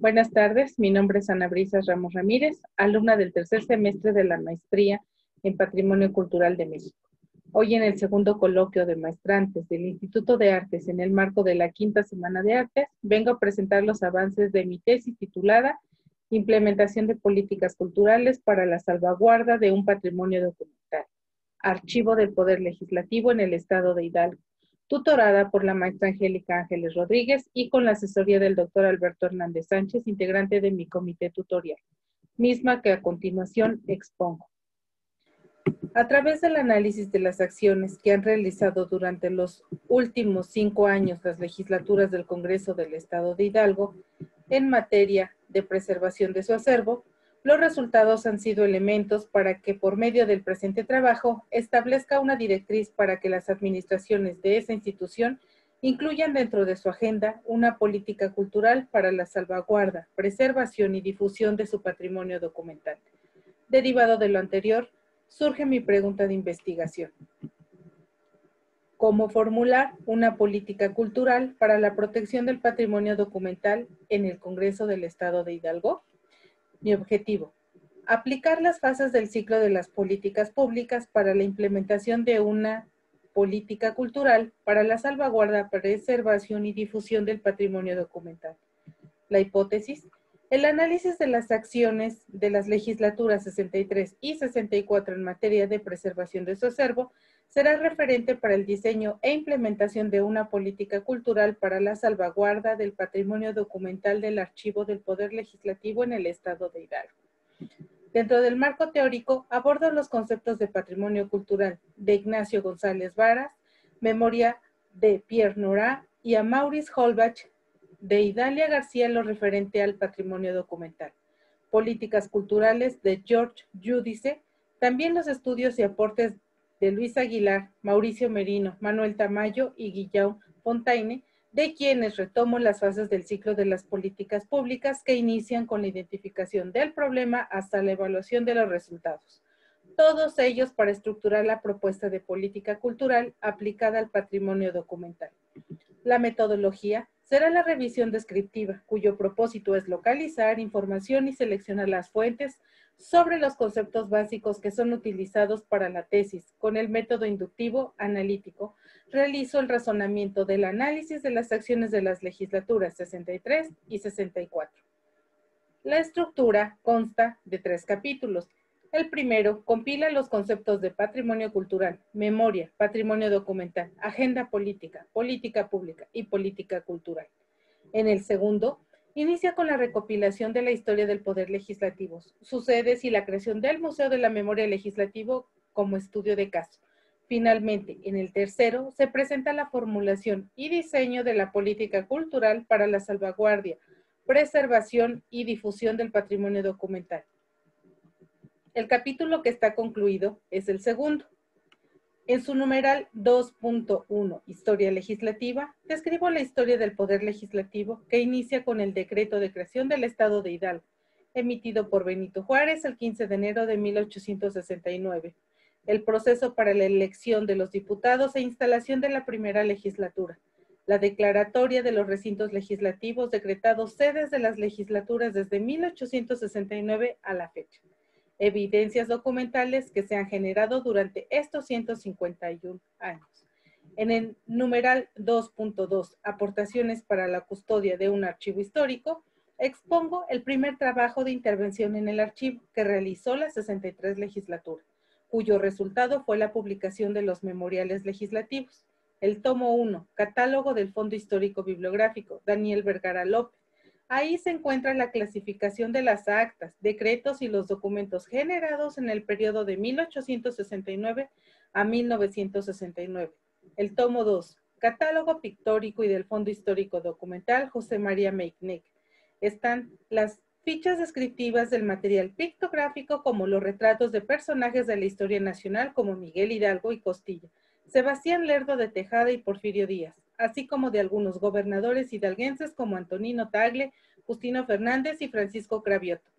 Buenas tardes, mi nombre es Ana Brisas Ramos Ramírez, alumna del tercer semestre de la Maestría en Patrimonio Cultural de México. Hoy en el segundo coloquio de maestrantes del Instituto de Artes en el marco de la quinta Semana de Artes, vengo a presentar los avances de mi tesis titulada Implementación de políticas culturales para la salvaguarda de un patrimonio documental, Archivo del Poder Legislativo en el Estado de Hidalgo, tutorada por la maestra Angélica Ángeles Rodríguez y con la asesoría del doctor Alberto Hernández Sánchez, integrante de mi comité tutorial, misma que a continuación expongo. A través del análisis de las acciones que han realizado durante los últimos 5 años las legislaturas del Congreso del Estado de Hidalgo en materia de preservación de su acervo, los resultados han sido elementos para que por medio del presente trabajo establezca una directriz para que las administraciones de esa institución incluyan dentro de su agenda una política cultural para la salvaguarda, preservación y difusión de su patrimonio documental. Derivado de lo anterior, surge mi pregunta de investigación. ¿Cómo formular una política cultural para la protección del patrimonio documental en el Congreso del Estado de Hidalgo? Mi objetivo: aplicar las fases del ciclo de las políticas públicas para la implementación de una política cultural para la salvaguarda, preservación y difusión del patrimonio documental. La hipótesis: el análisis de las acciones de las legislaturas 63 y 64 en materia de preservación de su acervo será referente para el diseño e implementación de una política cultural para la salvaguarda del patrimonio documental del Archivo del Poder Legislativo en el Estado de Hidalgo. Dentro del marco teórico, abordo los conceptos de patrimonio cultural de Ignacio González Varas, Memoria de Pierre Nora y a Maurice Holbach de Idalia García lo referente al patrimonio documental. Políticas culturales de George Giudice, también los estudios y aportes de Luis Aguilar, Mauricio Merino, Manuel Tamayo y Guillaume Fontaine, de quienes retomo las fases del ciclo de las políticas públicas que inician con la identificación del problema hasta la evaluación de los resultados. Todos ellos para estructurar la propuesta de política cultural aplicada al patrimonio documental. La metodología será la revisión descriptiva, cuyo propósito es localizar información y seleccionar las fuentes sobre los conceptos básicos que son utilizados para la tesis. Con el método inductivo analítico, realizo el razonamiento del análisis de las acciones de las legislaturas 63 y 64. La estructura consta de 3 capítulos. El primero compila los conceptos de patrimonio cultural, memoria, patrimonio documental, agenda política, política pública y política cultural. En el segundo, inicia con la recopilación de la historia del Poder Legislativo, sus sedes y la creación del Museo de la Memoria Legislativo como estudio de caso. Finalmente, en el tercero, se presenta la formulación y diseño de la política cultural para la salvaguardia, preservación y difusión del patrimonio documental. El capítulo que está concluido es el segundo. En su numeral 2.1, Historia Legislativa, describo la historia del Poder Legislativo que inicia con el decreto de creación del Estado de Hidalgo, emitido por Benito Juárez el 15 de enero de 1869, el proceso para la elección de los diputados e instalación de la primera legislatura, la declaratoria de los recintos legislativos decretados sedes de las legislaturas desde 1869 a la fecha, evidencias documentales que se han generado durante estos 151 años. En el numeral 2.2, aportaciones para la custodia de un archivo histórico, expongo el primer trabajo de intervención en el archivo que realizó la 63 legislatura, cuyo resultado fue la publicación de los memoriales legislativos. El tomo 1, Catálogo del Fondo Histórico Bibliográfico, Daniel Vergara López. Ahí se encuentra la clasificación de las actas, decretos y los documentos generados en el periodo de 1869 a 1969. El tomo 2, Catálogo Pictórico y del Fondo Histórico Documental, José María Meigneck. Están las fichas descriptivas del material pictográfico como los retratos de personajes de la historia nacional como Miguel Hidalgo y Costilla, Sebastián Lerdo de Tejada y Porfirio Díaz, así como de algunos gobernadores hidalguenses como Antonino Tagle, Justino Fernández y Francisco Cravioto.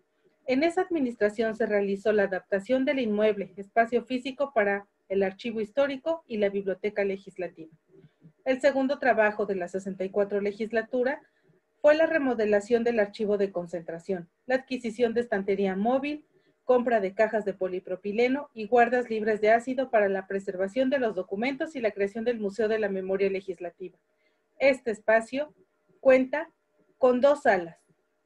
En esa administración se realizó la adaptación del inmueble, espacio físico para el archivo histórico y la biblioteca legislativa. El segundo trabajo de la 64 legislatura fue la remodelación del archivo de concentración, la adquisición de estantería móvil, compra de cajas de polipropileno y guardas libres de ácido para la preservación de los documentos y la creación del Museo de la Memoria Legislativa. Este espacio cuenta con 2 salas,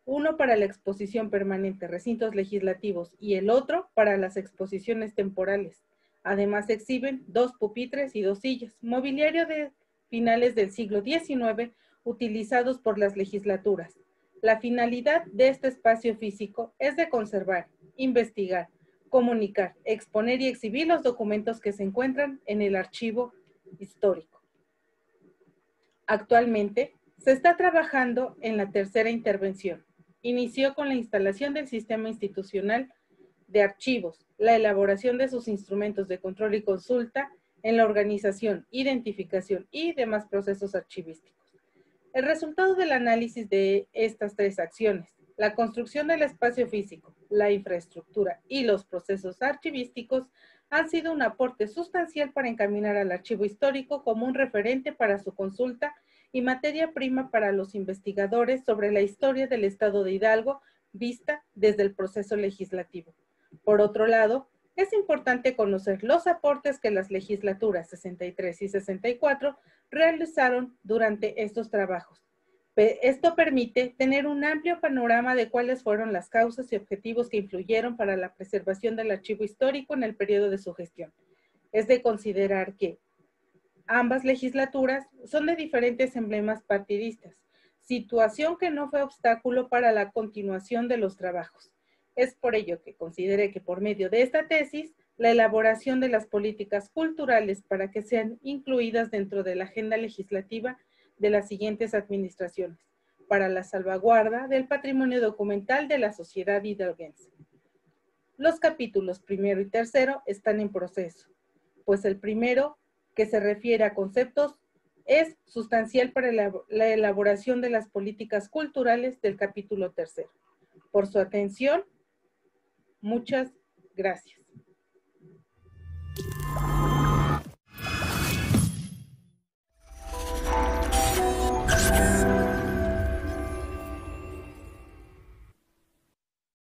uno para la exposición permanente, recintos legislativos, y el otro para las exposiciones temporales. Además exhiben 2 pupitres y 2 sillas, mobiliario de finales del siglo XIX, utilizados por las legislaturas. La finalidad de este espacio físico es de conservar, investigar, comunicar, exponer y exhibir los documentos que se encuentran en el archivo histórico. Actualmente, se está trabajando en la tercera intervención. Inició con la instalación del sistema institucional de archivos, la elaboración de sus instrumentos de control y consulta en la organización, identificación y demás procesos archivísticos. El resultado del análisis de estas 3 acciones, la construcción del espacio físico, la infraestructura y los procesos archivísticos, han sido un aporte sustancial para encaminar al archivo histórico como un referente para su consulta y materia prima para los investigadores sobre la historia del Estado de Hidalgo vista desde el proceso legislativo. Por otro lado, es importante conocer los aportes que las legislaturas 63 y 64 realizaron durante estos trabajos. Esto permite tener un amplio panorama de cuáles fueron las causas y objetivos que influyeron para la preservación del archivo histórico en el periodo de su gestión. Es de considerar que ambas legislaturas son de diferentes emblemas partidistas, situación que no fue obstáculo para la continuación de los trabajos. Es por ello que consideré que por medio de esta tesis, la elaboración de las políticas culturales para que sean incluidas dentro de la agenda legislativa de las siguientes administraciones, para la salvaguarda del patrimonio documental de la sociedad hidalguense. Los capítulos 1 y 3 están en proceso, pues el primero, que se refiere a conceptos, es sustancial para la elaboración de las políticas culturales del capítulo 3. Por su atención, muchas gracias.